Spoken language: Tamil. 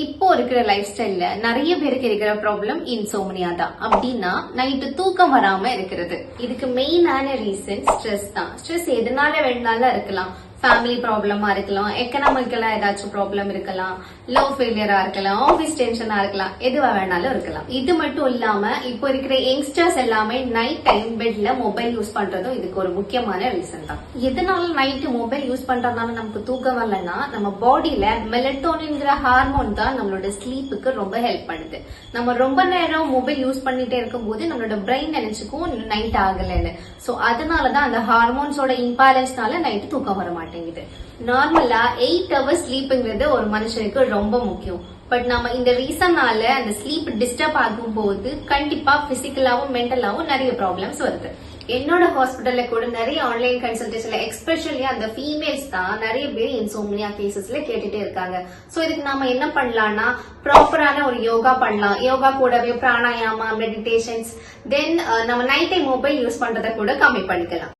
இப்போ இருக்கிற லைஃப் ஸ்டைல்ல நிறைய பேருக்கு இருக்கிற ப்ராப்ளம் இன்சோமனியா தான். அப்படின்னா நைட்டு தூக்கம் வராம இருக்கிறது. இதுக்கு மெயினான ரீசன் ஸ்ட்ரெஸ் தான். ஸ்ட்ரெஸ் எதனால வேணாலும் இருக்கலாம். ஃபேமிலி ப்ராப்ளமா இருக்கலாம், எக்கனாமிக்கலா ஏதாச்சும் ப்ராப்ளம் இருக்கலாம், லவ் ஃபெயிலியரா இருக்கலாம், ஆபீஸ் டென்ஷனா இருக்கலாம், எதுவா வேணாலும் இருக்கலாம். இது மட்டும் இல்லாம இப்போ இருக்கிற யங்ஸ்டர்ஸ் எல்லாமே நைட் டைம் பெட்ல மொபைல் யூஸ் பண்றதும் இதுக்கு ஒரு முக்கியமான ரீசன் தான். எதனால நைட்டு மொபைல் யூஸ் பண்றதுனால நமக்கு தூக்கம் வரலன்னா, நம்ம பாடியில மெலட்டோனின்ங்கிற ஹார்மோன் தான் நம்மளோட ஸ்லீப்புக்கு ரொம்ப ஹெல்ப் பண்ணுது. நம்ம ரொம்ப நேரம் மொபைல் யூஸ் பண்ணிட்டே இருக்கும் போது நம்மளோட பிரெயின் நினைச்சுக்கும் நைட் ஆகலன்னு. சோ அதனாலதான் அந்த ஹார்மோன்ஸோட இம்பேலன்ஸ்னால நைட்டு தூக்கம் வர மாட்டேங்குது. நார்மலா 8 hours ஸ்லீப்ங்கிறது ஒரு மனுஷனுக்கு ரொம்ப முக்கியம். பட் நம்ம இந்த ரீசனால அந்த ஸ்லீப் டிஸ்டர்ப் ஆகும் போது கண்டிப்பா பிசிக்கலாவும் மென்டலாவும் நிறைய ப்ராப்ளம்ஸ் வருது. என்னோட ஹாஸ்பிட்டல்ல கூட நிறைய ஆன்லைன் கன்சல்டேஷன்ல எக்ஸ்பெஷலி அந்த ஃபீமேல்ஸ் தான் நிறைய பேர் இன்சோம்னியா கேசஸ்ல கேட்டுட்டே இருக்காங்க. சோ இதுக்கு நாம என்ன பண்ணலாம்னா, ப்ராப்பரான ஒரு யோகா பண்ணலாம். யோகா கூடவே பிராணாயாமா, மெடிடேஷன்ஸ், தென் நம்ம நைட் டைம் மொபைல் யூஸ் பண்றதை கூட கம்மி பண்ணிக்கலாம்.